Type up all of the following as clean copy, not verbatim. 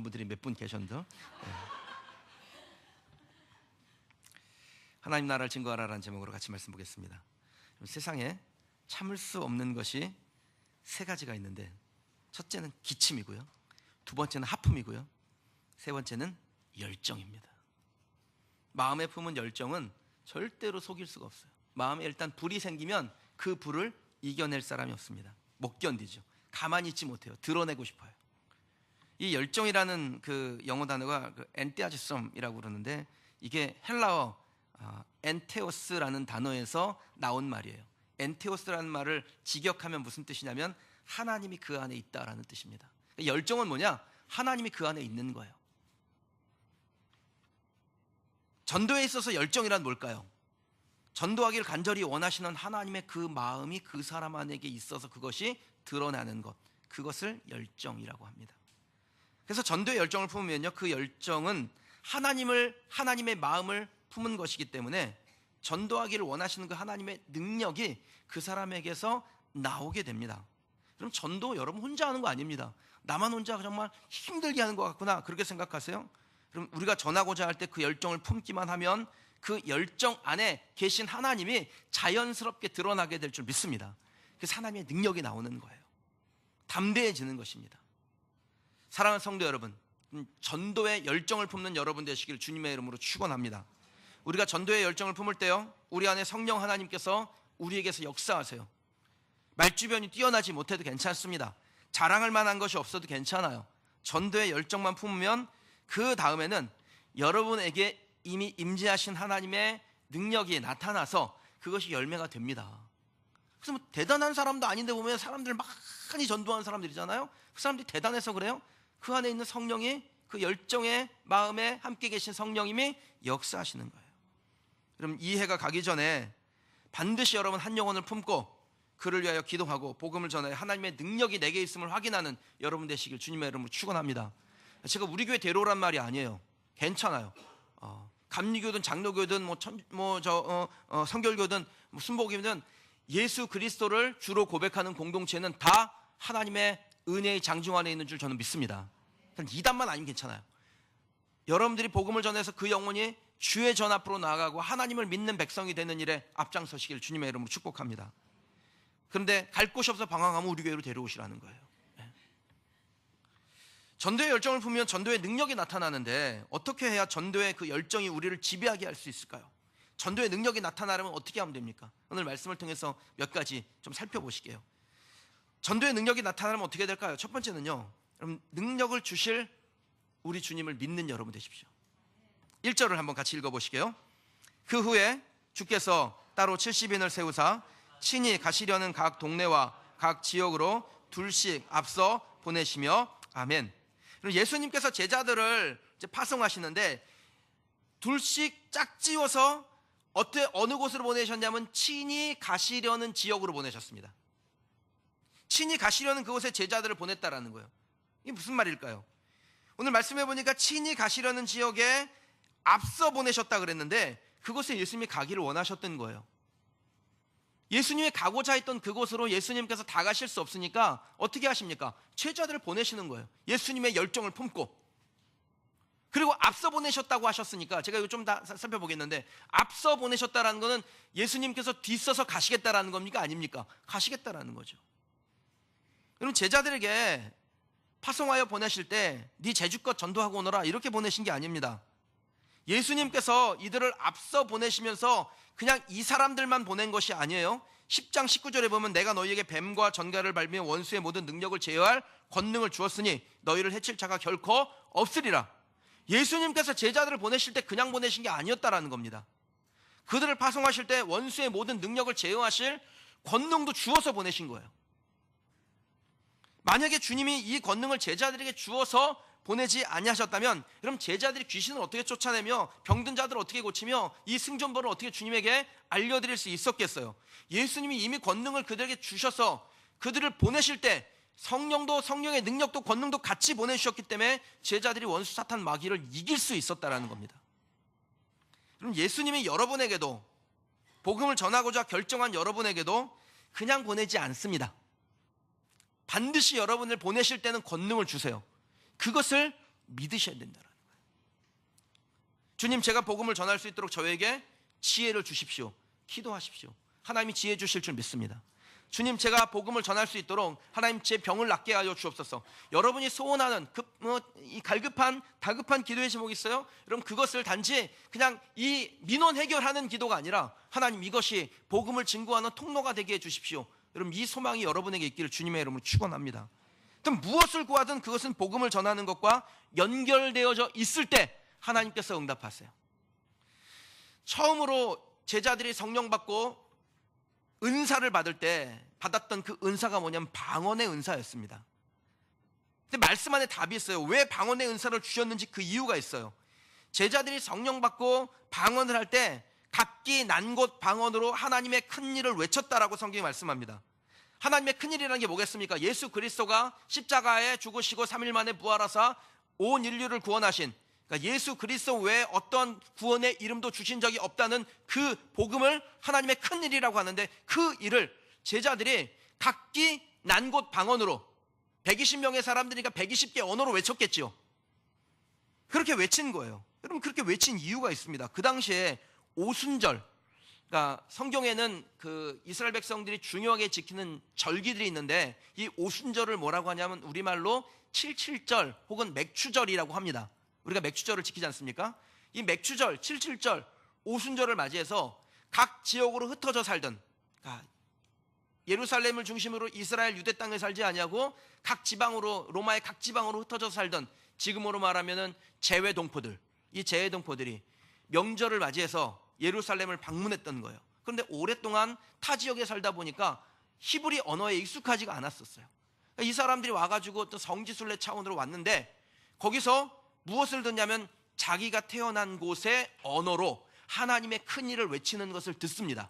분들이 몇 분 계셨는데 하나님 나라를 증거하라라는 제목으로 같이 말씀 보겠습니다. 세상에 참을 수 없는 것이 세 가지가 있는데, 첫째는 기침이고요, 두 번째는 하품이고요, 세 번째는 열정입니다. 마음에 품은 열정은 절대로 속일 수가 없어요. 마음에 일단 불이 생기면 그 불을 이겨낼 사람이 없습니다. 못 견디죠. 가만히 있지 못해요. 드러내고 싶어요. 이 열정이라는 그 영어 단어가 엔테아지썸이라고 그러는데, 이게 헬라어 엔테오스라는 단어에서 나온 말이에요. 엔테오스라는 말을 직역하면 무슨 뜻이냐면 하나님이 그 안에 있다라는 뜻입니다. 열정은 뭐냐? 하나님이 그 안에 있는 거예요. 전도에 있어서 열정이란 뭘까요? 전도하기를 간절히 원하시는 하나님의 그 마음이 그 사람 안에게 있어서 그것이 드러나는 것, 그것을 열정이라고 합니다. 그래서 전도의 열정을 품으면요, 그 열정은 하나님의 마음을 품은 것이기 때문에 전도하기를 원하시는 그 하나님의 능력이 그 사람에게서 나오게 됩니다. 그럼 전도 여러분 혼자 하는 거 아닙니다. 나만 혼자 정말 힘들게 하는 것 같구나, 그렇게 생각하세요? 그럼 우리가 전하고자 할 때 그 열정을 품기만 하면 그 열정 안에 계신 하나님이 자연스럽게 드러나게 될 줄 믿습니다. 그래서 하나님의 능력이 나오는 거예요. 담대해지는 것입니다. 사랑하는 성도 여러분, 전도의 열정을 품는 여러분 되시길 주님의 이름으로 축원합니다. 우리가 전도의 열정을 품을 때요, 우리 안에 성령 하나님께서 우리에게서 역사하세요. 말주변이 뛰어나지 못해도 괜찮습니다. 자랑할 만한 것이 없어도 괜찮아요. 전도의 열정만 품으면 그 다음에는 여러분에게 이미 임재하신 하나님의 능력이 나타나서 그것이 열매가 됩니다. 그래서 뭐 대단한 사람도 아닌데 보면 사람들 많이 전도하는 사람들이잖아요. 그 사람들이 대단해서 그래요? 그 안에 있는 성령이, 그 열정의 마음에 함께 계신 성령님이 역사하시는 거예요. 그럼 이 해가 가기 전에 반드시 여러분 한 영혼을 품고 그를 위하여 기도하고 복음을 전하여 하나님의 능력이 내게 있음을 확인하는 여러분 되시길 주님의 이름으로 축원합니다. 제가 우리 교회 데려오란 말이 아니에요. 괜찮아요. 감리교든 장로교든 성결교든 순복음이든 예수 그리스도를 주로 고백하는 공동체는 다 하나님의 은혜의 장중 안에 있는 줄 저는 믿습니다. 이단만 아니면 괜찮아요. 여러분들이 복음을 전해서 그 영혼이 주의 전 앞으로 나아가고 하나님을 믿는 백성이 되는 일에 앞장서시길 주님의 이름으로 축복합니다. 그런데 갈 곳이 없어 방황하면 우리 교회로 데려오시라는 거예요. 전도의 열정을 품으면 전도의 능력이 나타나는데, 어떻게 해야 전도의 그 열정이 우리를 지배하게 할 수 있을까요? 전도의 능력이 나타나려면 어떻게 하면 됩니까? 오늘 말씀을 통해서 몇 가지 좀 살펴보실게요. 전도의 능력이 나타나려면 어떻게 될까요? 첫 번째는요, 여러분, 능력을 주실 우리 주님을 믿는 여러분 되십시오. 1절을 한번 같이 읽어보실게요. 그 후에 주께서 따로 70인을 세우사 친히 가시려는 각 동네와 각 지역으로 둘씩 앞서 보내시며, 아멘. 예수님께서 제자들을 이제 파송하시는데 둘씩 짝지어서 어느 곳으로 보내셨냐면 친히 가시려는 지역으로 보내셨습니다. 친히 가시려는 그곳에 제자들을 보냈다라는 거예요. 이게 무슨 말일까요? 오늘 말씀해 보니까 친히 가시려는 지역에 앞서 보내셨다 그랬는데 그곳에 예수님이 가기를 원하셨던 거예요. 예수님이 가고자 했던 그곳으로 예수님께서 다 가실 수 없으니까 어떻게 하십니까? 제자들을 보내시는 거예요. 예수님의 열정을 품고. 그리고 앞서 보내셨다고 하셨으니까 제가 이거 좀 다 살펴보겠는데, 앞서 보내셨다라는 것은 예수님께서 뒤서서 가시겠다라는 겁니까? 아닙니까? 가시겠다라는 거죠. 여러분, 제자들에게 파송하여 보내실 때 네 제주껏 전도하고 오너라 이렇게 보내신 게 아닙니다. 예수님께서 이들을 앞서 보내시면서 그냥 이 사람들만 보낸 것이 아니에요. 10장 19절에 보면 내가 너희에게 뱀과 전갈을 밟으며 원수의 모든 능력을 제어할 권능을 주었으니 너희를 해칠 자가 결코 없으리라. 예수님께서 제자들을 보내실 때 그냥 보내신 게 아니었다라는 겁니다. 그들을 파송하실 때 원수의 모든 능력을 제어하실 권능도 주어서 보내신 거예요. 만약에 주님이 이 권능을 제자들에게 주어서 보내지 아니하셨다면, 그럼 제자들이 귀신을 어떻게 쫓아내며 병든 자들을 어떻게 고치며 이 승전보를 어떻게 주님에게 알려드릴 수 있었겠어요? 예수님이 이미 권능을 그들에게 주셔서 그들을 보내실 때 성령도, 성령의 능력도 권능도 같이 보내주셨기 때문에 제자들이 원수 사탄 마귀를 이길 수 있었다라는 겁니다. 그럼 예수님이 여러분에게도, 복음을 전하고자 결정한 여러분에게도 그냥 보내지 않습니다. 반드시 여러분을 보내실 때는 권능을 주세요. 그것을 믿으셔야 된다는 거예요. 주님, 제가 복음을 전할 수 있도록 저에게 지혜를 주십시오. 기도하십시오. 하나님이 지혜 주실 줄 믿습니다. 주님, 제가 복음을 전할 수 있도록 하나님 제 병을 낫게 하여 주옵소서. 여러분이 소원하는 이 다급한 기도의 제목이 있어요? 여러분, 그것을 단지 그냥 이 민원 해결하는 기도가 아니라 하나님, 이것이 복음을 증거하는 통로가 되게 해 주십시오. 여러분, 이 소망이 여러분에게 있기를 주님의 이름으로 축원합니다. 그럼 무엇을 구하든 그것은 복음을 전하는 것과 연결되어져 있을 때 하나님께서 응답하세요. 처음으로 제자들이 성령 받고 은사를 받을 때 받았던 그 은사가 뭐냐면 방언의 은사였습니다. 근데 말씀 안에 답이 있어요. 왜 방언의 은사를 주셨는지 그 이유가 있어요. 제자들이 성령 받고 방언을 할 때 각기 난 곳 방언으로 하나님의 큰 일을 외쳤다라고 성경이 말씀합니다. 하나님의 큰 일이라는 게 뭐겠습니까? 예수 그리스도가 십자가에 죽으시고 3일 만에 부활하사 온 인류를 구원하신, 그러니까 예수 그리스도 외에 어떤 구원의 이름도 주신 적이 없다는 그 복음을 하나님의 큰 일이라고 하는데, 그 일을 제자들이 각기 난 곳 방언으로 120명의 사람들이니까 120개 언어로 외쳤겠지요. 그렇게 외친 거예요. 여러분, 그렇게 외친 이유가 있습니다. 그 당시에 오순절, 그러니까 성경에는 그 이스라엘 백성들이 중요하게 지키는 절기들이 있는데, 이 오순절을 뭐라고 하냐면 우리말로 칠칠절 혹은 맥추절이라고 합니다. 우리가 맥추절을 지키지 않습니까? 이 맥추절, 칠칠절, 오순절을 맞이해서 각 지역으로 흩어져 살던, 그러니까 예루살렘을 중심으로 이스라엘 유대 땅에 살지 아니하고 각 지방으로, 로마의 각 지방으로 흩어져 살던, 지금으로 말하면은 재외동포들, 이 재외동포들이 명절을 맞이해서 예루살렘을 방문했던 거예요. 그런데 오랫동안 타 지역에 살다 보니까 히브리 언어에 익숙하지가 않았었어요. 이 사람들이 와가지고 어떤 성지순례 차원으로 왔는데, 거기서 무엇을 듣냐면 자기가 태어난 곳의 언어로 하나님의 큰 일을 외치는 것을 듣습니다.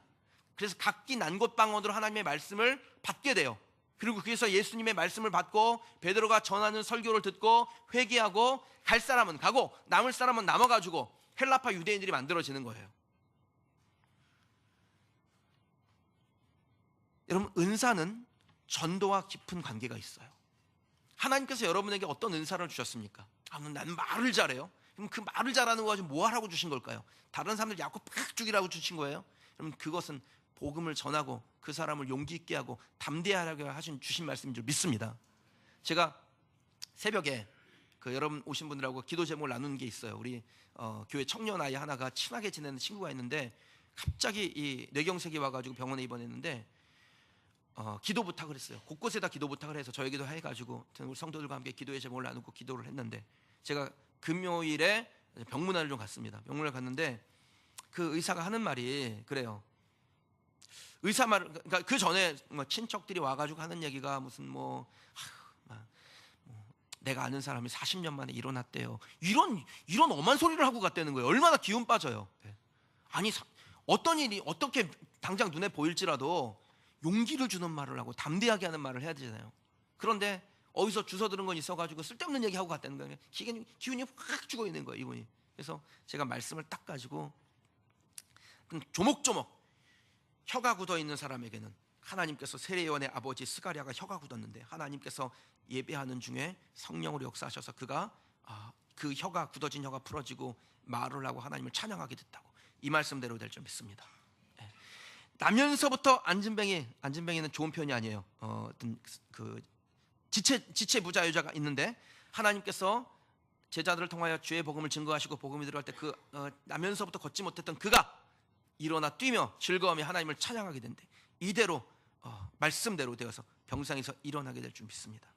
그래서 각기 난 곳 방언으로 하나님의 말씀을 받게 돼요. 그리고 거기서 예수님의 말씀을 받고 베드로가 전하는 설교를 듣고 회개하고, 갈 사람은 가고 남을 사람은 남아가지고 헬라파 유대인들이 만들어지는 거예요. 여러분, 은사는 전도와 깊은 관계가 있어요. 하나님께서 여러분에게 어떤 은사를 주셨습니까? 나는 말을 잘해요. 그럼 그 말을 잘하는 거 가지고 뭐 하라고 주신 걸까요? 다른 사람들 야구 팍 죽이라고 주신 거예요? 여러분, 그것은 복음을 전하고 그 사람을 용기 있게 하고 담대하게 주신 말씀인 줄 믿습니다. 제가 새벽에 여러분 오신 분들하고 기도 제목을 나누는 게 있어요. 우리 교회 청년 아이 하나가 친하게 지내는 친구가 있는데, 갑자기 이 뇌경색이 와가지고 병원에 입원했는데 기도 부탁을 했어요. 곳곳에다 기도 부탁을 해서 저에게도 해가지고 우리 성도들과 함께 기도의 제목을 나누고 기도를 했는데, 제가 금요일에 병문안을 좀 갔습니다. 병문안을 갔는데 그 의사가 하는 말이 그래요. 의사 말, 그러니까 그 전에 친척들이 와가지고 하는 얘기가 무슨 내가 아는 사람이 40년 만에 일어났대요. 이런 엄한 소리를 하고 갔다는 거예요. 얼마나 기운 빠져요. 아니, 어떤 일이 어떻게 당장 눈에 보일지라도 용기를 주는 말을 하고 담대하게 하는 말을 해야 되잖아요. 그런데 어디서 주워 들은 건 있어가지고 쓸데없는 얘기하고 갔다는 거예요. 기운이 확 죽어 있는 거예요, 이분이. 그래서 제가 말씀을 딱 가지고 조목조목, 혀가 굳어 있는 사람에게는 하나님께서 세례요한의 아버지 스가랴가 혀가 굳었는데 하나님께서 예배하는 중에 성령으로 역사하셔서 그가 그 혀가 굳어진 혀가 풀어지고 말을 하고 하나님을 찬양하게 됐다고, 이 말씀대로 될 줄 믿습니다. 나면서부터 안진뱅이는 좋은 표현이 아니에요. 어떤 그 지체 부자유자가 있는데, 하나님께서 제자들을 통하여 주의 복음을 증거하시고 복음이 들어갈 때 그 나면서부터 걷지 못했던 그가 일어나 뛰며 즐거움이 하나님을 찬양하게 된대. 이대로 말씀대로 되어서 병상에서 일어나게 될 줄 믿습니다.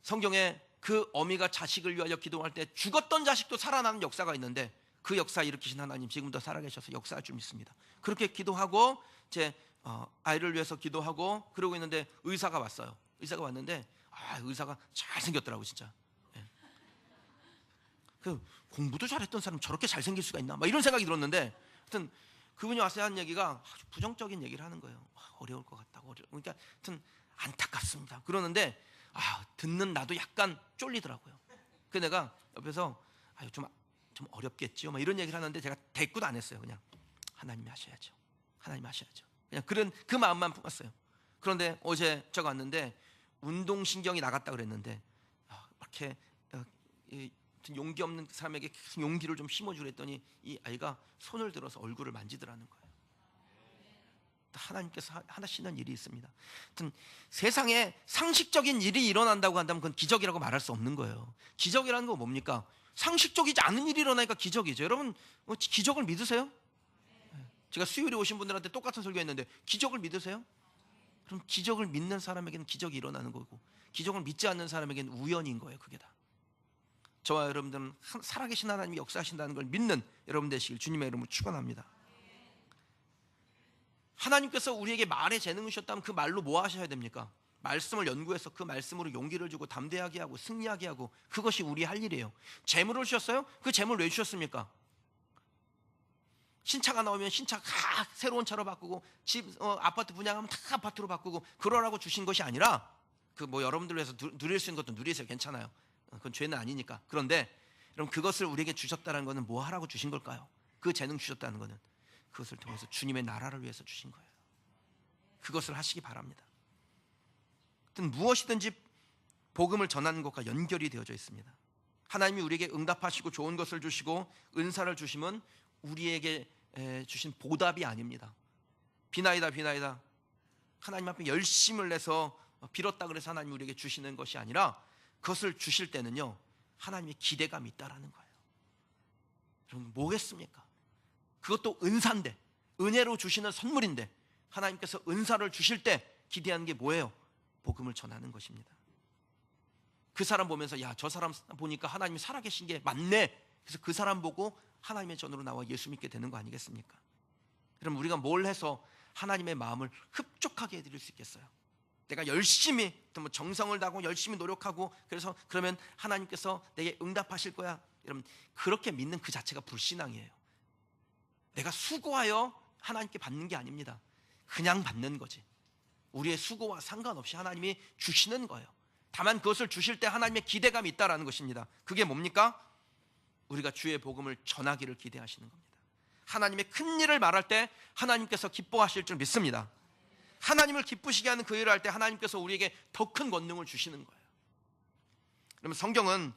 성경에 그 어미가 자식을 위하여 기도할 때 죽었던 자식도 살아나는 역사가 있는데, 그 역사 일으키신 하나님 지금도 살아계셔서 역사할 줄 믿습니다. 그렇게 기도하고 제 아이를 위해서 기도하고 그러고 있는데 의사가 왔어요. 의사가 왔는데 의사가 잘생겼더라고 진짜. 그 공부도 잘했던 사람 저렇게 잘생길 수가 있나? 막 이런 생각이 들었는데, 하여튼 그분이 와서 한 얘기가 아주 부정적인 얘기를 하는 거예요. 어려울 것 같다고. 그러니까 하여튼 안타깝습니다. 그러는데 듣는 나도 약간 쫄리더라고요. 그 내가 옆에서 좀 어렵겠지요, 막 이런 얘기를 하는데 제가 대꾸도 안 했어요. 그냥 하나님이 하셔야죠. 하나님이 하셔야죠. 그냥 그런 그 마음만 품었어요. 그런데 어제 제가 왔는데 운동신경이 나갔다 그랬는데 이렇게 용기 없는 사람에게 계속 용기를 좀 심어주려 했더니 이 아이가 손을 들어서 얼굴을 만지더라는 거예요. 하나님께서 하시는 일이 있습니다. 하여튼 세상에 상식적인 일이 일어난다고 한다면 그건 기적이라고 말할 수 없는 거예요. 기적이라는 건 뭡니까? 상식적이지 않은 일이 일어나니까 기적이죠. 여러분 기적을 믿으세요? 제가 수요일에 오신 분들한테 똑같은 설교했는데 기적을 믿으세요? 그럼 기적을 믿는 사람에게는 기적이 일어나는 거고 기적을 믿지 않는 사람에게는 우연인 거예요. 그게 다. 저와 여러분들은 살아계신 하나님이 역사하신다는 걸 믿는 여러분 되시길 주님의 이름으로 축원합니다. 하나님께서 우리에게 말의 재능을 주셨다면 그 말로 뭐 하셔야 됩니까? 말씀을 연구해서 그 말씀으로 용기를 주고 담대하게 하고 승리하게 하고 그것이 우리 할 일이에요. 재물을 주셨어요? 그 재물 왜 주셨습니까? 신차가 나오면 신차 다 새로운 차로 바꾸고 집 아파트 분양하면 다 아파트로 바꾸고 그러라고 주신 것이 아니라 그 뭐 여러분들 위해서 누릴 수 있는 것도 누리세요. 괜찮아요. 그건 죄는 아니니까. 그런데 여러분 그것을 우리에게 주셨다는 것은 뭐 하라고 주신 걸까요? 그 재능 주셨다는 것은 그것을 통해서 주님의 나라를 위해서 주신 거예요. 그것을 하시기 바랍니다. 하여튼 무엇이든지 복음을 전하는 것과 연결이 되어져 있습니다. 하나님이 우리에게 응답하시고 좋은 것을 주시고 은사를 주심은 우리에게 주신 보답이 아닙니다. 비나이다 하나님 앞에 열심을 내서 빌었다 그래서 하나님이 우리에게 주시는 것이 아니라 그것을 주실 때는요 하나님의 기대감이 있다라는 거예요. 여러분 뭐겠습니까? 그것도 은사인데 은혜로 주시는 선물인데 하나님께서 은사를 주실 때 기대하는 게 뭐예요? 복음을 전하는 것입니다. 그 사람 보면서 야, 저 사람 보니까 하나님이 살아계신 게 맞네. 그래서 그 사람 보고 하나님의 전으로 나와 예수 믿게 되는 거 아니겠습니까? 그럼 우리가 뭘 해서 하나님의 마음을 흡족하게 해드릴 수 있겠어요? 내가 열심히 정성을 다하고 열심히 노력하고 그래서 그러면 하나님께서 내게 응답하실 거야. 여러분 그렇게 믿는 그 자체가 불신앙이에요. 내가 수고하여 하나님께 받는 게 아닙니다. 그냥 받는 거지. 우리의 수고와 상관없이 하나님이 주시는 거예요. 다만 그것을 주실 때 하나님의 기대감이 있다라는 것입니다. 그게 뭡니까? 우리가 주의 복음을 전하기를 기대하시는 겁니다. 하나님의 큰 일을 말할 때 하나님께서 기뻐하실 줄 믿습니다. 하나님을 기쁘시게 하는 그 일을 할 때 하나님께서 우리에게 더 큰 권능을 주시는 거예요. 그러면 성경은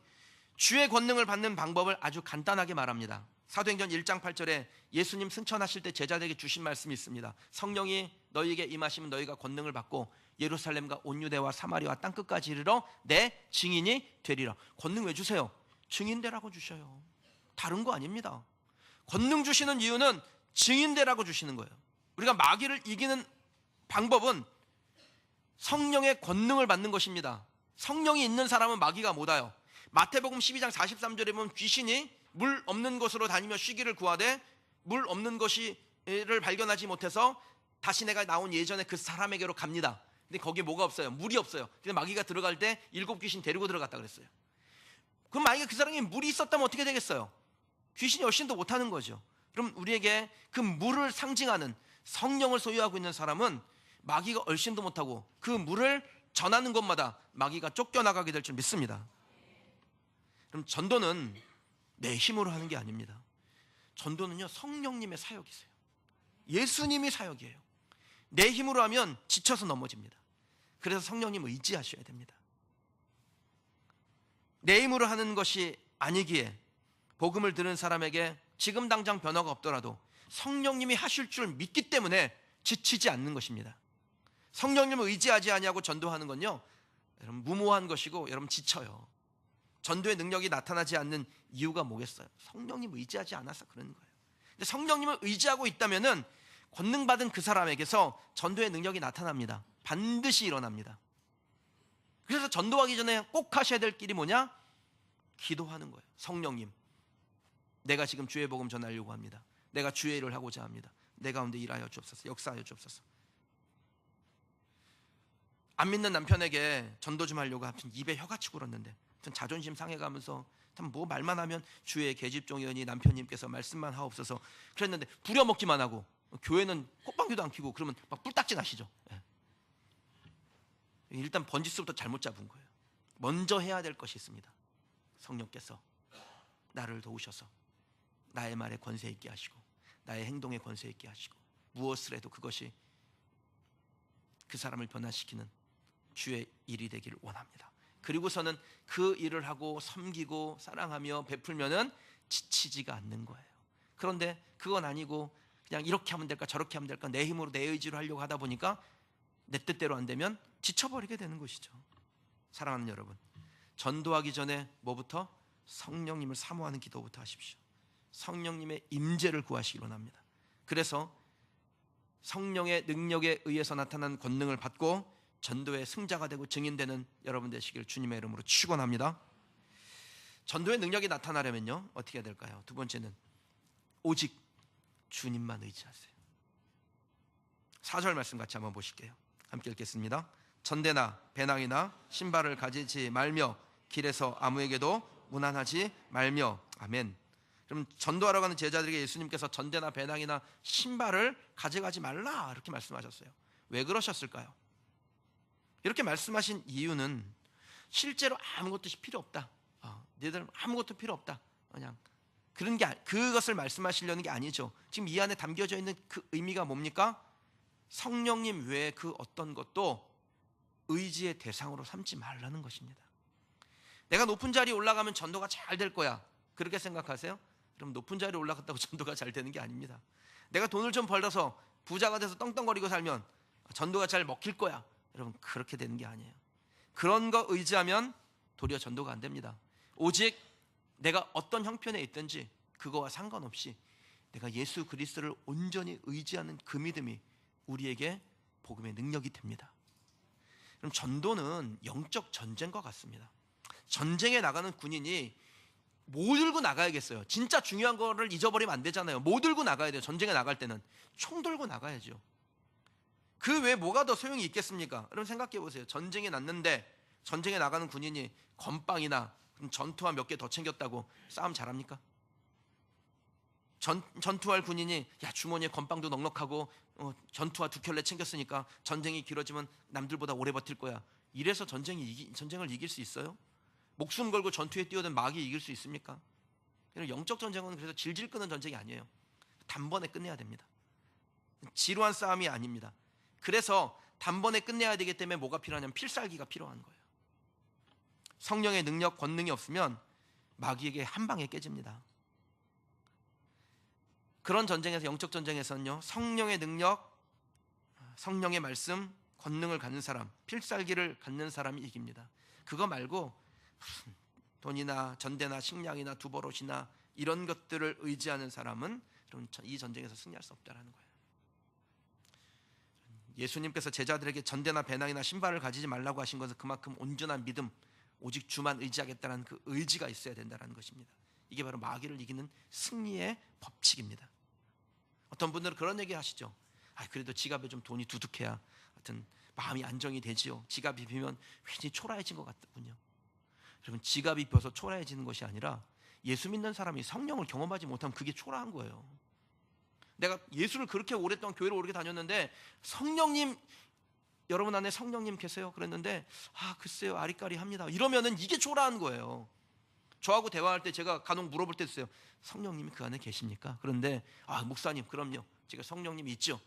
주의 권능을 받는 방법을 아주 간단하게 말합니다. 사도행전 1장 8절에 예수님 승천하실 때 제자들에게 주신 말씀이 있습니다. 성령이 너희에게 임하시면 너희가 권능을 받고 예루살렘과 온 유대와 사마리아와 땅끝까지 이르러 내 증인이 되리라. 권능 왜 주세요? 증인되라고 주셔요. 다른 거 아닙니다. 권능 주시는 이유는 증인되라고 주시는 거예요. 우리가 마귀를 이기는 방법은 성령의 권능을 받는 것입니다. 성령이 있는 사람은 마귀가 못 와요. 마태복음 12장 43절에 보면 귀신이 물 없는 곳으로 다니며 쉬기를 구하되 물 없는 것을 발견하지 못해서 다시 내가 나온 예전에 그 사람에게로 갑니다. 근데 거기에 뭐가 없어요? 물이 없어요. 근데 마귀가 들어갈 때 7 귀신 데리고 들어갔다 그랬어요. 그럼 만약에 그 사람이 물이 있었다면 어떻게 되겠어요? 귀신이 얼씬도 못하는 거죠. 그럼 우리에게 그 물을 상징하는 성령을 소유하고 있는 사람은 마귀가 얼씬도 못하고 그 물을 전하는 것마다 마귀가 쫓겨나가게 될 줄 믿습니다. 그럼 전도는 내 힘으로 하는 게 아닙니다. 전도는요 성령님의 사역이세요. 예수님이 사역이에요. 내 힘으로 하면 지쳐서 넘어집니다. 그래서 성령님을 의지하셔야 됩니다. 내 힘으로 하는 것이 아니기에 복음을 들은 사람에게 지금 당장 변화가 없더라도 성령님이 하실 줄 믿기 때문에 지치지 않는 것입니다. 성령님을 의지하지 아니하고 전도하는 건요 여러분 무모한 것이고 여러분 지쳐요. 전도의 능력이 나타나지 않는 이유가 뭐겠어요? 성령님을 의지하지 않아서 그러는 거예요. 근데 성령님을 의지하고 있다면은 권능 받은 그 사람에게서 전도의 능력이 나타납니다. 반드시 일어납니다. 그래서 전도하기 전에 꼭 하셔야 될 길이 뭐냐? 기도하는 거예요. 성령님, 내가 지금 주의 복음 전하려고 합니다. 내가 주의 일을 하고자 합니다. 내 가운데 일하여 주옵소서. 역사하여 주옵소서. 안 믿는 남편에게 전도 좀 하려고 하면 입에 혀같이 굴었는데 자존심 상해가면서 뭐 말만 하면 주의 계집종이니 남편님께서 말씀만 하옵소서 그랬는데 부려먹기만 하고 교회는 꽃방귀도 안 켜고 그러면 막 뿔딱지 나시죠. 일단 번지수부터 잘못 잡은 거예요. 먼저 해야 될 것이 있습니다. 성령께서 나를 도우셔서 나의 말에 권세 있게 하시고 나의 행동에 권세 있게 하시고 무엇을 해도 그것이 그 사람을 변화시키는 주의 일이 되기를 원합니다. 그리고서는 그 일을 하고 섬기고 사랑하며 베풀면은 지치지가 않는 거예요. 그런데 그건 아니고 그냥 이렇게 하면 될까 저렇게 하면 될까 내 힘으로 내 의지로 하려고 하다 보니까 내 뜻대로 안 되면 지쳐버리게 되는 것이죠. 사랑하는 여러분, 전도하기 전에 뭐부터? 성령님을 사모하는 기도부터 하십시오. 성령님의 임재를 구하시기 원합니다. 그래서 성령의 능력에 의해서 나타난 권능을 받고 전도의 승자가 되고 증인되는 여러분 되시길 주님의 이름으로 축원합니다. 전도의 능력이 나타나려면요 어떻게 해야 될까요? 두 번째는 오직 주님만 의지하세요. 4절 말씀 같이 한번 보실게요. 함께 읽겠습니다. 전대나 배낭이나 신발을 가지지 말며 길에서 아무에게도 무난하지 말며. 아멘. 그럼 전도하러 가는 제자들에게 예수님께서 전대나 배낭이나 신발을 가져가지 말라 이렇게 말씀하셨어요. 왜 그러셨을까요? 이렇게 말씀하신 이유는 실제로 아무것도 필요 없다. 너희들 아무것도 필요 없다. 그냥 그런 게 그것을 말씀하시려는 게 아니죠. 지금 이 안에 담겨져 있는 그 의미가 뭡니까? 성령님 외에 그 어떤 것도 의지의 대상으로 삼지 말라는 것입니다. 내가 높은 자리에 올라가면 전도가 잘 될 거야. 그렇게 생각하세요? 그럼 높은 자리에 올라갔다고 전도가 잘 되는 게 아닙니다. 내가 돈을 좀 벌어서 부자가 돼서 떵떵거리고 살면 전도가 잘 먹힐 거야. 여러분 그렇게 되는 게 아니에요. 그런 거 의지하면 도리어 전도가 안 됩니다. 오직 내가 어떤 형편에 있든지 그거와 상관없이 내가 예수 그리스도를 온전히 의지하는 그 믿음이 우리에게 복음의 능력이 됩니다. 그럼 전도는 영적 전쟁과 같습니다. 전쟁에 나가는 군인이 뭐 들고 나가야겠어요? 진짜 중요한 거를 잊어버리면 안 되잖아요. 뭐 들고 나가야 돼요? 전쟁에 나갈 때는 총 들고 나가야죠. 그 외에 뭐가 더 소용이 있겠습니까? 여러분 생각해 보세요. 전쟁에 났는데 전쟁에 나가는 군인이 건빵이나 전투화 몇 개 더 챙겼다고 싸움 잘합니까? 전투할 군인이 야 주머니에 건빵도 넉넉하고 전투화 2켤레 챙겼으니까 전쟁이 길어지면 남들보다 오래 버틸 거야. 이래서 전쟁을 이길 수 있어요? 목숨 걸고 전투에 뛰어든 마귀 이길 수 있습니까? 영적 전쟁은 그래서 질질 끄는 전쟁이 아니에요. 단번에 끝내야 됩니다. 지루한 싸움이 아닙니다. 그래서 단번에 끝내야 되기 때문에 뭐가 필요하냐면 필살기가 필요한 거예요. 성령의 능력, 권능이 없으면 마귀에게 한 방에 깨집니다. 그런 전쟁에서, 영적 전쟁에서는요, 성령의 능력, 성령의 말씀, 권능을 갖는 사람, 필살기를 갖는 사람이 이깁니다. 그거 말고 무슨 돈이나 전대나 식량이나 두버롯이나 이런 것들을 의지하는 사람은 이 전쟁에서 승리할 수 없다는 거예요. 예수님께서 제자들에게 전대나 배낭이나 신발을 가지지 말라고 하신 것은 그만큼 온전한 믿음, 오직 주만 의지하겠다는 그 의지가 있어야 된다는 것입니다. 이게 바로 마귀를 이기는 승리의 법칙입니다. 어떤 분들은 그런 얘기 하시죠. 그래도 지갑에 좀 돈이 두둑해야 하여튼 마음이 안정이 되지요. 지갑이 비면 괜히 초라해진 것 같군요. 여러분 지갑이 벼서 초라해지는 것이 아니라 예수 믿는 사람이 성령을 경험하지 못하면 그게 초라한 거예요. 내가 예수를 그렇게 오랫동안 교회를 오래 다녔는데 성령님, 여러분 안에 성령님 계세요? 그랬는데 글쎄요 아리까리합니다. 이러면은 이게 초라한 거예요. 저하고 대화할 때 제가 간혹 물어볼 때 있어요. 성령님이 그 안에 계십니까? 그런데 목사님 그럼요. 제가 성령님이 있죠.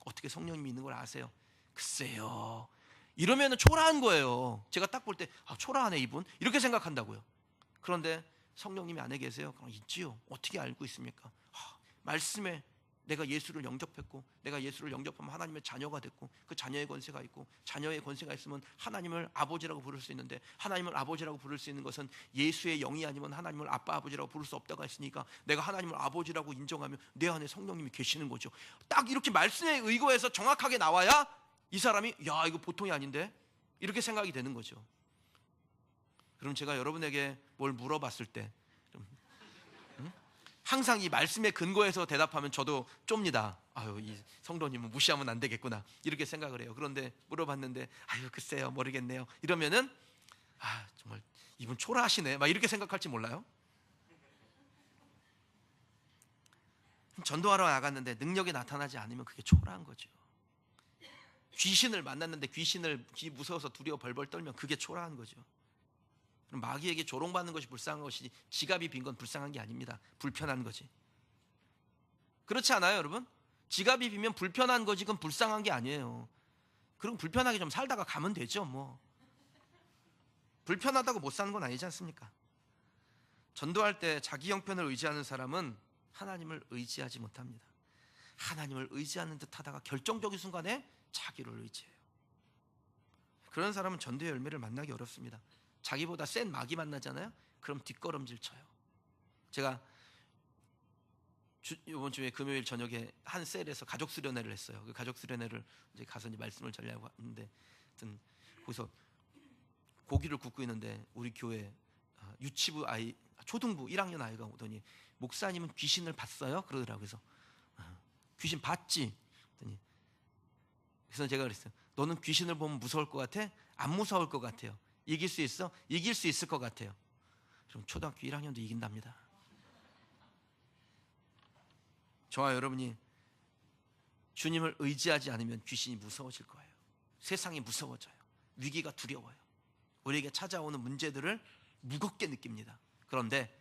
어떻게 성령님이 있는 걸 아세요? 글쎄요. 이러면은 초라한 거예요. 제가 딱 볼 때 초라하네 이분 이렇게 생각한다고요. 그런데 성령님이 안에 계세요? 그럼 있지요. 어떻게 알고 있습니까? 말씀에 내가 예수를 영접했고 내가 예수를 영접하면 하나님의 자녀가 됐고 그 자녀의 권세가 있고 자녀의 권세가 있으면 하나님을 아버지라고 부를 수 있는데 하나님을 아버지라고 부를 수 있는 것은 예수의 영이 아니면 하나님을 아빠 아버지라고 부를 수 없다고 했으니까 내가 하나님을 아버지라고 인정하면 내 안에 성령님이 계시는 거죠. 딱 이렇게 말씀에 의거해서 정확하게 나와야 이 사람이 야 이거 보통이 아닌데 이렇게 생각이 되는 거죠. 그럼 제가 여러분에게 뭘 물어봤을 때 항상 이 말씀에 근거해서 대답하면 저도 좁니다. 이 성도님은 무시하면 안 되겠구나 이렇게 생각을 해요. 그런데 물어봤는데 글쎄요 모르겠네요 이러면은 정말 이분 초라하시네 막 이렇게 생각할지 몰라요. 전도하러 나갔는데 능력이 나타나지 않으면 그게 초라한 거죠. 귀신을 만났는데 귀 무서워서 두려워 벌벌 떨면 그게 초라한 거죠. 그럼 마귀에게 조롱받는 것이 불쌍한 것이지 지갑이 빈 건 불쌍한 게 아닙니다. 불편한 거지. 그렇지 않아요 여러분? 지갑이 비면 불편한 거지 그건 불쌍한 게 아니에요. 그럼 불편하게 좀 살다가 가면 되죠 뭐. 불편하다고 못 사는 건 아니지 않습니까? 전도할 때 자기 형편을 의지하는 사람은 하나님을 의지하지 못합니다. 하나님을 의지하는 듯 하다가 결정적인 순간에 자기를 의지해요. 그런 사람은 전도의 열매를 만나기 어렵습니다. 자기보다 센 마귀 만나잖아요. 그럼 뒷걸음질 쳐요. 제가 이번 주에 금요일 저녁에 한 셀에서 가족 수련회를 했어요. 그 가족 수련회를 이제 가서 이제 말씀을 전하려고 하는데, 하여튼 거기서 고기를 굽고 있는데 우리 교회 유치부 아이, 초등부 1학년 아이가 오더니 목사님은 귀신을 봤어요? 그러더라고요. 그래서 귀신 봤지? 그래서 제가 그랬어요. 너는 귀신을 보면 무서울 것 같아? 안 무서울 것 같아요. 이길 수 있어? 이길 수 있을 것 같아요. 그럼 초등학교 1학년도 이긴답니다. 저와 여러분이 주님을 의지하지 않으면 귀신이 무서워질 거예요. 세상이 무서워져요. 위기가 두려워요. 우리에게 찾아오는 문제들을 무겁게 느낍니다. 그런데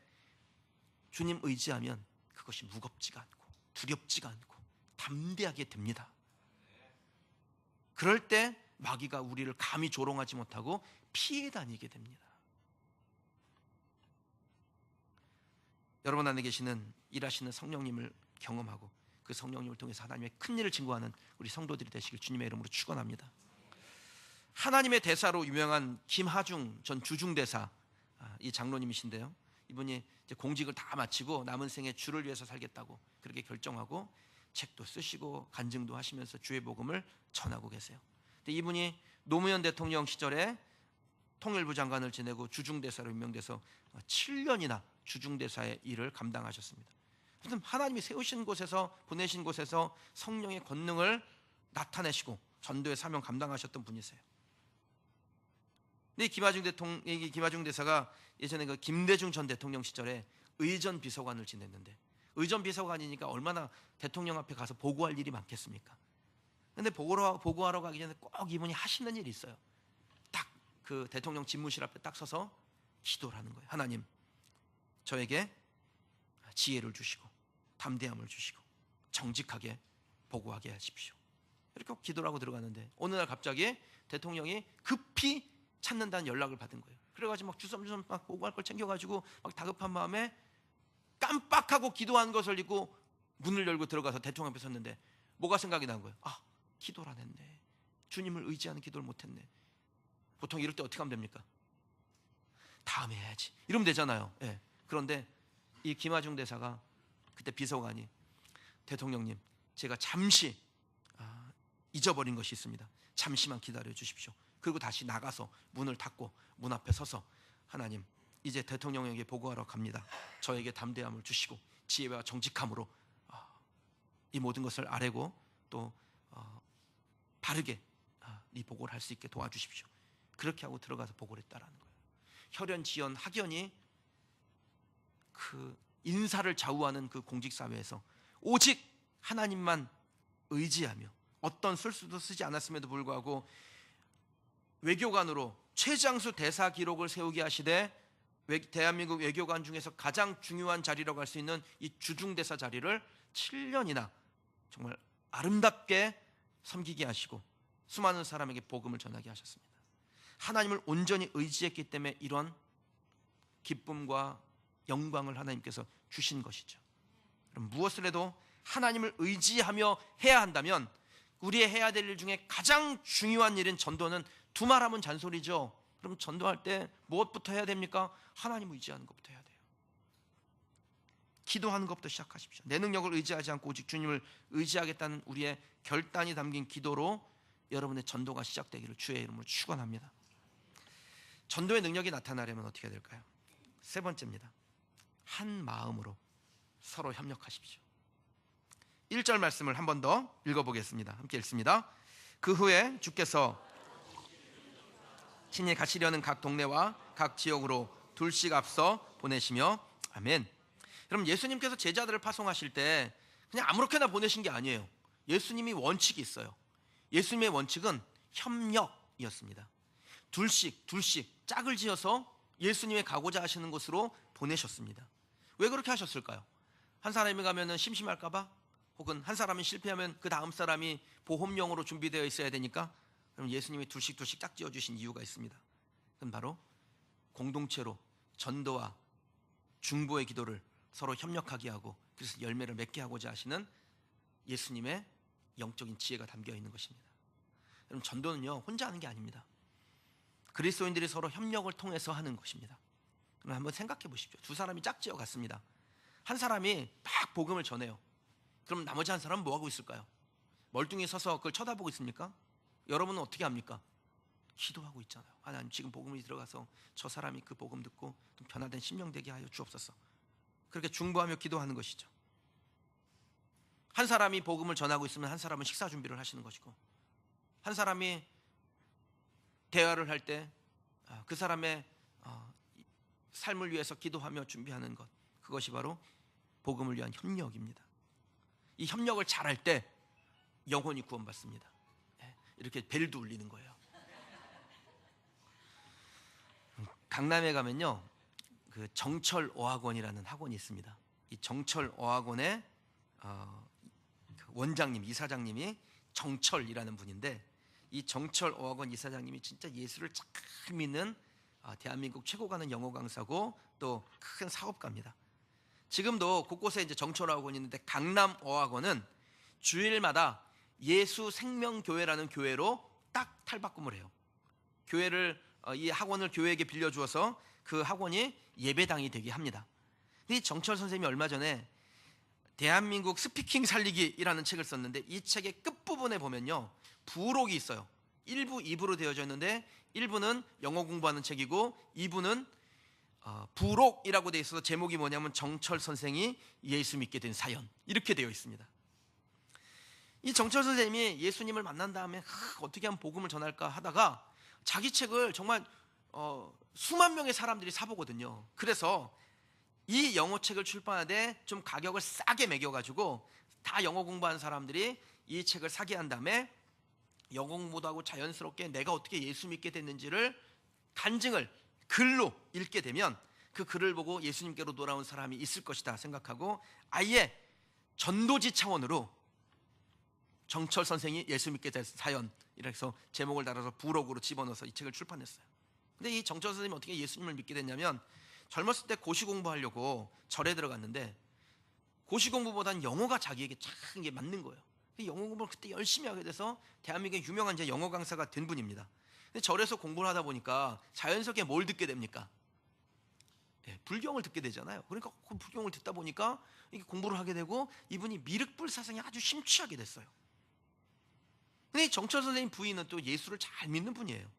주님 의지하면 그것이 무겁지가 않고 두렵지가 않고 담대하게 됩니다. 그럴 때 마귀가 우리를 감히 조롱하지 못하고 피해 다니게 됩니다. 여러분 안에 계시는 일하시는 성령님을 경험하고 그 성령님을 통해서 하나님의 큰 일을 증거하는 우리 성도들이 되시길 주님의 이름으로 축원합니다. 하나님의 대사로 유명한 김하중 전 주중대사, 이 장로님이신데요. 이분이 이제 공직을 다 마치고 남은 생에 주를 위해서 살겠다고 그렇게 결정하고 책도 쓰시고 간증도 하시면서 주의 복음을 전하고 계세요. 근데 이분이 노무현 대통령 시절에 통일부 장관을 지내고 주중대사로 임명돼서 7년이나 주중대사의 일을 감당하셨습니다. 하나님이 세우신 곳에서, 보내신 곳에서 성령의 권능을 나타내시고 전도의 사명 감당하셨던 분이세요. 근데 김하중 대사가 예전에 그 김대중 전 대통령 시절에 의전 비서관을 지냈는데, 의전 비서관이니까 얼마나 대통령 앞에 가서 보고할 일이 많겠습니까? 근데 보고하러 가기 전에 꼭 이분이 하시는 일이 있어요. 딱 그 대통령 집무실 앞에 딱 서서 기도를 하는 거예요. 하나님, 저에게 지혜를 주시고 담대함을 주시고 정직하게 보고하게 하십시오. 이렇게 기도를 하고 들어가는데 어느 날 갑자기 대통령이 급히 찾는다는 연락을 받은 거예요. 그래가지고 막 주섬주섬 막 보고할 걸 챙겨가지고 막 다급한 마음에 깜빡하고 기도한 것을 잊고 문을 열고 들어가서 대통령 앞에 섰는데 뭐가 생각이 난 거예요? 아, 기도를 안 했네. 주님을 의지하는 기도를 못했네. 보통 이럴 때 어떻게 하면 됩니까? 다음에 해야지 이러면 되잖아요. 예. 그런데 이 김하중 대사가 그때 비서관이 대통령님, 제가 잠시 잊어버린 것이 있습니다. 잠시만 기다려 주십시오. 그리고 다시 나가서 문을 닫고 문 앞에 서서 하나님, 이제 대통령에게 보고하러 갑니다. 저에게 담대함을 주시고 지혜와 정직함으로 이 모든 것을 아뢰고 또 바르게 이 보고를 할 수 있게 도와주십시오. 그렇게 하고 들어가서 보고를 했다라는 거예요. 혈연, 지연, 학연이 그 인사를 좌우하는 그 공직사회에서 오직 하나님만 의지하며 어떤 술수도 쓰지 않았음에도 불구하고 외교관으로 최장수 대사 기록을 세우게 하시되 대한민국 외교관 중에서 가장 중요한 자리라고 할 수 있는 이 주중대사 자리를 7년이나 정말 아름답게 섬기게 하시고 수많은 사람에게 복음을 전하게 하셨습니다. 하나님을 온전히 의지했기 때문에 이런 기쁨과 영광을 하나님께서 주신 것이죠. 그럼 무엇을 해도 하나님을 의지하며 해야 한다면 우리의 해야 될 일 중에 가장 중요한 일인 전도는 두말하면 잔소리죠. 그럼 전도할 때 무엇부터 해야 됩니까? 하나님 의지하는 것부터 해야 돼요. 기도하는 것부터 시작하십시오. 내 능력을 의지하지 않고 오직 주님을 의지하겠다는 우리의 결단이 담긴 기도로 여러분의 전도가 시작되기를 주의 이름으로 축원합니다. 전도의 능력이 나타나려면 어떻게 해야 될까요? 세 번째입니다. 한 마음으로 서로 협력하십시오. 1절 말씀을 한 번 더 읽어보겠습니다. 함께 읽습니다. 그 후에 주께서 친히 가시려는 각 동네와 각 지역으로 둘씩 앞서 보내시며 아멘. 그럼 예수님께서 제자들을 파송하실 때 그냥 아무렇게나 보내신 게 아니에요. 예수님이 원칙이 있어요. 예수님의 원칙은 협력이었습니다. 둘씩 짝을 지어서 예수님의 가고자 하시는 곳으로 보내셨습니다. 왜 그렇게 하셨을까요? 한 사람이 가면 심심할까 봐? 혹은 한 사람이 실패하면 그 다음 사람이 보험용으로 준비되어 있어야 되니까? 그럼 예수님이 둘씩 짝 지어주신 이유가 있습니다. 그건 바로 공동체로 전도와 중보의 기도를 서로 협력하게 하고 그래서 열매를 맺게 하고자 하시는 예수님의 영적인 지혜가 담겨 있는 것입니다. 여러분, 전도는요 혼자 하는 게 아닙니다. 그리스도인들이 서로 협력을 통해서 하는 것입니다. 그럼 한번 생각해 보십시오. 두 사람이 짝지어 갔습니다. 한 사람이 막 복음을 전해요. 그럼 나머지 한 사람은 뭐 하고 있을까요? 멀뚱히 서서 그걸 쳐다보고 있습니까? 여러분은 어떻게 합니까? 기도하고 있잖아요. 하나님, 지금 복음이 들어가서 저 사람이 그 복음 듣고 좀 변화된 심령 되게 하여 주옵소서. 그렇게 중보하며 기도하는 것이죠. 한 사람이 복음을 전하고 있으면 한 사람은 식사 준비를 하시는 것이고, 한 사람이 대화를 할 때 그 사람의 삶을 위해서 기도하며 준비하는 것, 그것이 바로 복음을 위한 협력입니다. 이 협력을 잘할 때 영혼이 구원받습니다. 이렇게 벨도 울리는 거예요. 강남에 가면요, 그 정철 어학원이라는 학원이 있습니다. 이 정철 어학원의 원장님, 이사장님이 정철이라는 분인데, 이 정철 어학원 이사장님이 진짜 예수를 잘 믿는 대한민국 최고 가는 영어 강사고 또 큰 사업가입니다. 지금도 곳곳에 이제 정철 어학원이 있는데, 강남 어학원은 주일마다 예수 생명교회라는 교회로 딱 탈바꿈을 해요. 교회를 이 학원을 교회에게 빌려주어서 그 학원이 예배당이 되게 합니다. 이 정철 선생님이 얼마 전에 대한민국 스피킹 살리기라는 책을 썼는데, 이 책의 끝부분에 보면요 부록이 있어요. 1부, 2부로 되어져 있는데 1부는 영어 공부하는 책이고 2부는 부록이라고 되어 있어서 제목이 뭐냐면 정철 선생이 예수 믿게 된 사연, 이렇게 되어 있습니다. 이 정철 선생님이 예수님을 만난 다음에 어떻게 하면 복음을 전할까 하다가 자기 책을 정말 수만 명의 사람들이 사보거든요. 그래서 이 영어 책을 출판하되 좀 가격을 싸게 매겨가지고 다 영어 공부하는 사람들이 이 책을 사게 한 다음에 영어 공부도 하고 자연스럽게 내가 어떻게 예수 믿게 됐는지를 간증을 글로 읽게 되면 그 글을 보고 예수님께로 돌아온 사람이 있을 것이다 생각하고 아예 전도지 차원으로 정철 선생이 예수 믿게 된 사연, 이래서 제목을 달아서 부록으로 집어넣어서 이 책을 출판했어요. 근데 이 정철 선생님이 어떻게 예수님을 믿게 됐냐면, 젊었을 때 고시 공부하려고 절에 들어갔는데 고시 공부보다는 영어가 자기에게 참 이게 맞는 거예요. 영어 공부를 그때 열심히 하게 돼서 대한민국의 유명한 이제 영어 강사가 된 분입니다. 근데 절에서 공부를 하다 보니까 자연스럽게 뭘 듣게 됩니까? 불경을 듣게 되잖아요. 그러니까 그 불경을 듣다 보니까 이게 공부를 하게 되고 이분이 미륵불 사상에 아주 심취하게 됐어요. 근데 정철 선생님 부인은 또 예수를 잘 믿는 분이에요.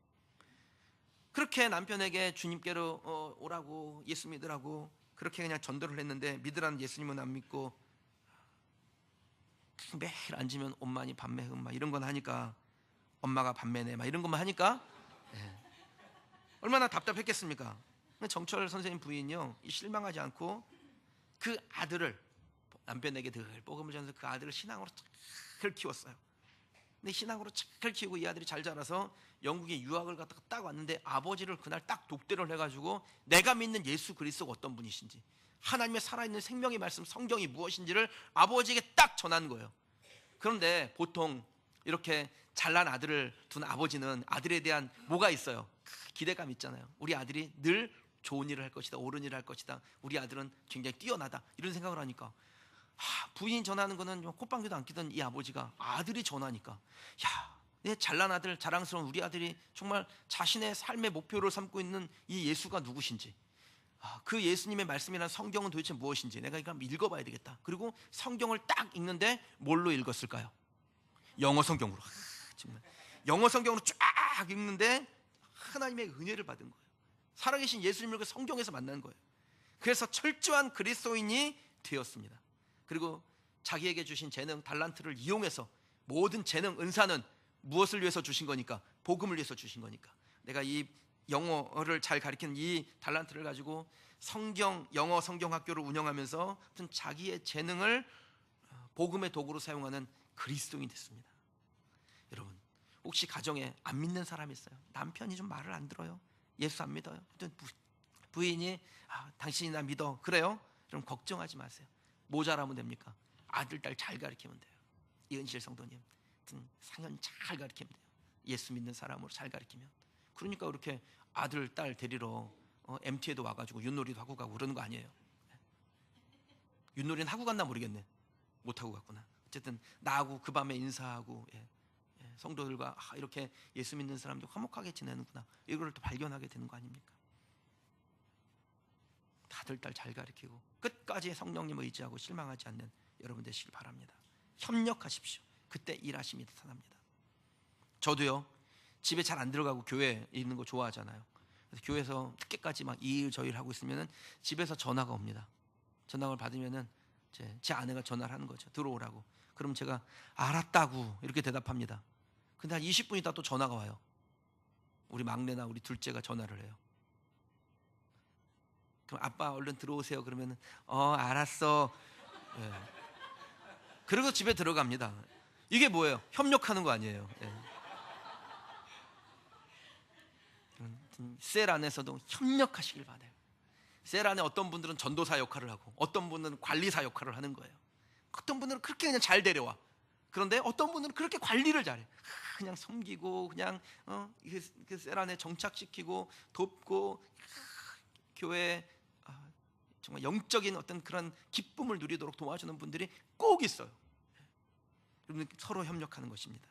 그렇게 남편에게 주님께로 오라고, 예수 믿으라고 그렇게 그냥 전도를 했는데, 믿으라는 예수님은 안 믿고 매일 앉으면 엄마니 밤매 막 이런 건 하니까, 엄마가 밤매네 막 이런 것만 하니까 얼마나 답답했겠습니까? 정철 선생님 부인요 실망하지 않고 그 아들을, 남편에게 늘 복음을 전해서 그 아들을 신앙으로 잘 키웠어요. 근데 신앙으로 잘 키우고 이 아들이 잘 자라서 영국에 유학을 갔다가 딱 왔는데, 아버지를 그날 딱 독대를 해가지고 내가 믿는 예수 그리스도가 어떤 분이신지, 하나님의 살아있는 생명의 말씀 성경이 무엇인지를 아버지에게 딱 전한 거예요. 그런데 보통 이렇게 잘난 아들을 둔 아버지는 아들에 대한 뭐가 있어요? 기대감 있잖아요. 우리 아들이 늘 좋은 일을 할 것이다, 옳은 일을 할 것이다, 우리 아들은 굉장히 뛰어나다, 이런 생각을 하니까 부인이 전하는 거는 콧방귀도 안 끼던 이 아버지가 아들이 전하니까, 야, 내 잘난 아들, 자랑스러운 우리 아들이 정말 자신의 삶의 목표를 삼고 있는 이 예수가 누구신지, 그 예수님의 말씀이란 성경은 도대체 무엇인지 내가 이거 한번 읽어봐야 되겠다. 그리고 성경을 딱 읽는데 뭘로 읽었을까요? 영어 성경으로. 정말 영어 성경으로 쫙 읽는데 하나님의 은혜를 받은 거예요. 살아계신 예수님을 그 성경에서 만난 거예요. 그래서 철저한 그리스도인이 되었습니다. 그리고 자기에게 주신 재능, 달란트를 이용해서, 모든 재능, 은사는 무엇을 위해서 주신 거니까? 복음을 위해서 주신 거니까. 내가 이 영어를 잘 가르치는 이 달란트를 가지고 영어 성경 학교를 운영하면서 자기의 재능을 복음의 도구로 사용하는 그리스도인이 됐습니다. 여러분, 혹시 가정에 안 믿는 사람이 있어요? 남편이 좀 말을 안 들어요, 예수 안 믿어요. 부인이 당신이 나 믿어, 그래요? 그럼 걱정하지 마세요. 모자라면 됩니까? 아들, 딸 잘 가르치면 돼요. 이은실 성도님, 상현 잘 가르치면 돼요. 예수 믿는 사람으로 잘 가르치면. 그러니까 그렇게 아들, 딸 데리러 MT에도 와가지고 윷놀이도 하고 가고 그러는 거 아니에요. 윷놀이는 하고 갔나 모르겠네. 못 하고 갔구나. 어쨌든 나하고 그 밤에 인사하고 성도들과 이렇게 예수 믿는 사람들 화목하게 지내는구나, 이걸 또 발견하게 되는 거 아닙니까? 다들 딸 잘 가르치고 끝까지 성령님 의지하고 실망하지 않는 여러분 되시길 바랍니다. 협력하십시오. 그때 일하심이 나타납니다. 저도요, 집에 잘 안 들어가고 교회에 있는 거 좋아하잖아요. 그래서 교회에서 늦게까지 막 이 일 저 일 하고 있으면은 집에서 전화가 옵니다. 전화를 받으면은 제 아내가 전화를 하는 거죠. 들어오라고. 그럼 제가 알았다고 이렇게 대답합니다. 근데 한 20분 있다 또 전화가 와요. 우리 막내나 우리 둘째가 전화를 해요. 그럼 아빠 얼른 들어오세요. 그러면은 알았어. 그리고 집에 들어갑니다. 이게 뭐예요? 협력하는 거 아니에요. 셀 안에서도 협력하시길 바라요. 셀 안에 어떤 분들은 전도사 역할을 하고 어떤 분들은 관리사 역할을 하는 거예요. 어떤 분들은 그렇게 그냥 잘 데려와. 그런데 어떤 분들은 그렇게 관리를 잘해. 그냥 섬기고 그냥 그 셀 안에 정착시키고 돕고 교회 정말 영적인 어떤 그런 기쁨을 누리도록 도와주는 분들이 꼭 있어요. 여러분, 서로 협력하는 것입니다.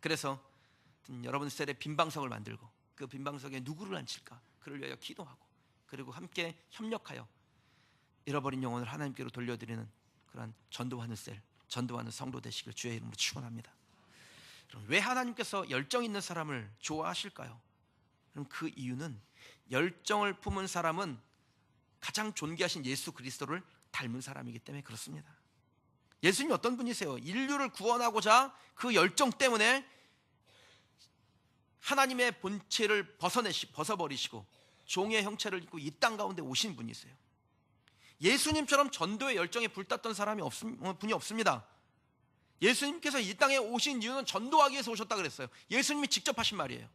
그래서 여러분 셀에 빈방석을 만들고 그 빈방석에 누구를 앉힐까, 그를 위하여 기도하고, 그리고 함께 협력하여 잃어버린 영혼을 하나님께로 돌려드리는 그런 전도하는 셀, 전도하는 성도 되시길 주의 이름으로 축원합니다. 왜 하나님께서 열정 있는 사람을 좋아하실까요? 그럼 그 이유는 열정을 품은 사람은 가장 존귀하신 예수 그리스도를 닮은 사람이기 때문에 그렇습니다. 예수님이 어떤 분이세요? 인류를 구원하고자 그 열정 때문에 하나님의 본체를 벗어버리시고 종의 형체를 입고 이 땅 가운데 오신 분이세요. 예수님처럼 전도의 열정에 불탔던 사람이 분이 없습니다. 예수님께서 이 땅에 오신 이유는 전도하기 위해서 오셨다 그랬어요. 예수님이 직접 하신 말이에요.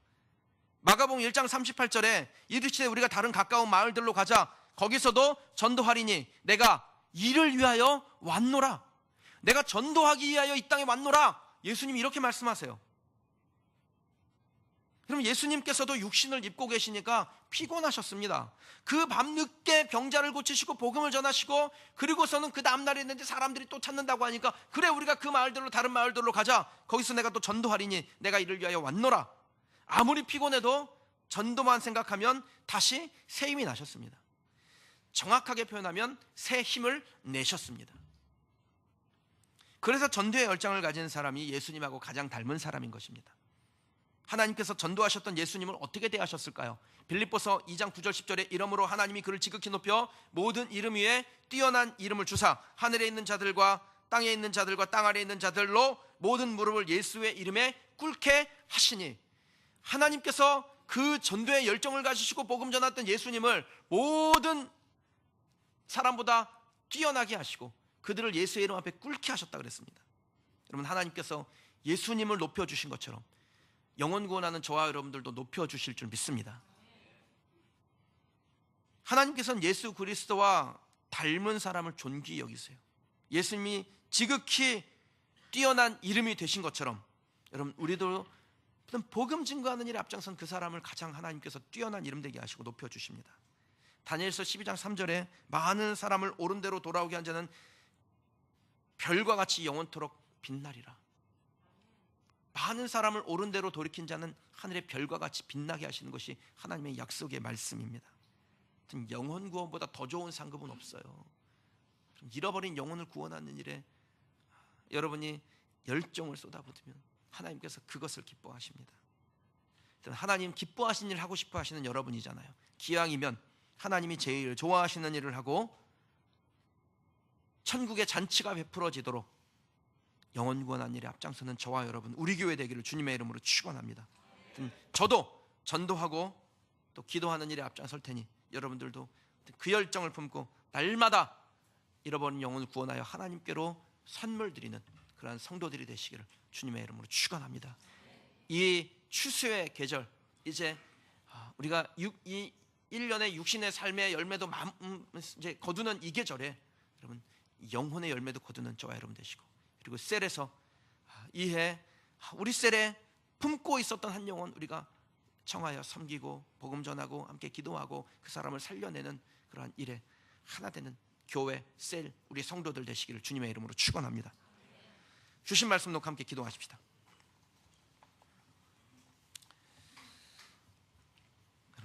마가복음 1장 38절에 이르시되 우리가 다른 가까운 마을들로 가자. 거기서도 전도하리니 내가 이를 위하여 왔노라. 내가 전도하기 위하여 이 땅에 왔노라. 예수님이 이렇게 말씀하세요. 그럼 예수님께서도 육신을 입고 계시니까 피곤하셨습니다. 그 밤늦게 병자를 고치시고 복음을 전하시고, 그리고서는 그 다음날에 있는데 사람들이 또 찾는다고 하니까 그래 우리가 그 마을들로 다른 마을들로 가자. 거기서 내가 또 전도하리니 내가 이를 위하여 왔노라. 아무리 피곤해도 전도만 생각하면 다시 새 힘이 나셨습니다. 정확하게 표현하면 새 힘을 내셨습니다. 그래서 전도의 열정을 가진 사람이 예수님하고 가장 닮은 사람인 것입니다. 하나님께서 전도하셨던 예수님을 어떻게 대하셨을까요? 빌립보서 2장 9절 10절에 이러므로 하나님이 그를 지극히 높여 모든 이름 위에 뛰어난 이름을 주사 하늘에 있는 자들과 땅에 있는 자들과 땅 아래에 있는 자들로 모든 무릎을 예수의 이름에 꿇게 하시니, 하나님께서 그 전도의 열정을 가지시고 복음 전했던 예수님을 모든 사람보다 뛰어나게 하시고 그들을 예수의 이름 앞에 꿇게 하셨다 그랬습니다. 여러분, 하나님께서 예수님을 높여주신 것처럼 영혼 구원하는 저와 여러분들도 높여주실 줄 믿습니다. 하나님께서는 예수 그리스도와 닮은 사람을 존귀히 여기세요. 예수님이 지극히 뛰어난 이름이 되신 것처럼 여러분, 우리도 복음 증거하는 일에 앞장선 그 사람을 가장 하나님께서 뛰어난 이름 되게 하시고 높여주십니다. 다니엘서 12장 3절에 많은 사람을 옳은 대로 돌아오게 한 자는 별과 같이 영원토록 빛나리라. 많은 사람을 옳은 대로 돌이킨 자는 하늘의 별과 같이 빛나게 하시는 것이 하나님의 약속의 말씀입니다. 영혼 구원보다 더 좋은 상급은 없어요. 잃어버린 영혼을 구원하는 일에 여러분이 열정을 쏟아부으면 하나님께서 그것을 기뻐하십니다. 하나님 기뻐하시는 일 하고 싶어 하시는 여러분이잖아요. 기왕이면 하나님이 제일 좋아하시는 일을 하고 천국의 잔치가 베풀어지도록 영혼 구원하는 일에 앞장서는 저와 여러분, 우리 교회 되기를 주님의 이름으로 축원합니다. 저도 전도하고 또 기도하는 일에 앞장설 테니 여러분들도 그 열정을 품고 날마다 잃어버린 영혼을 구원하여 하나님께로 선물 드리는 그러한 성도들이 되시기를 주님의 이름으로 축원합니다. 이 추수의 계절, 이제 우리가 이 1년의 육신의 삶의 열매도 이제 거두는 이 계절에 여러분, 영혼의 열매도 거두는 저와 여러분 되시고, 그리고 셀에서 이해 우리 셀에 품고 있었던 한 영혼 우리가 청하여 섬기고 복음 전하고 함께 기도하고 그 사람을 살려내는 그러한 일에 하나 되는 교회, 셀, 우리 성도들 되시기를 주님의 이름으로 축원합니다. 주신 말씀 놓고 함께 기도하십시다.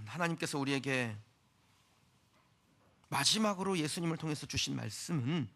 하나님께서 우리에게 마지막으로 예수님을 통해서 주신 말씀은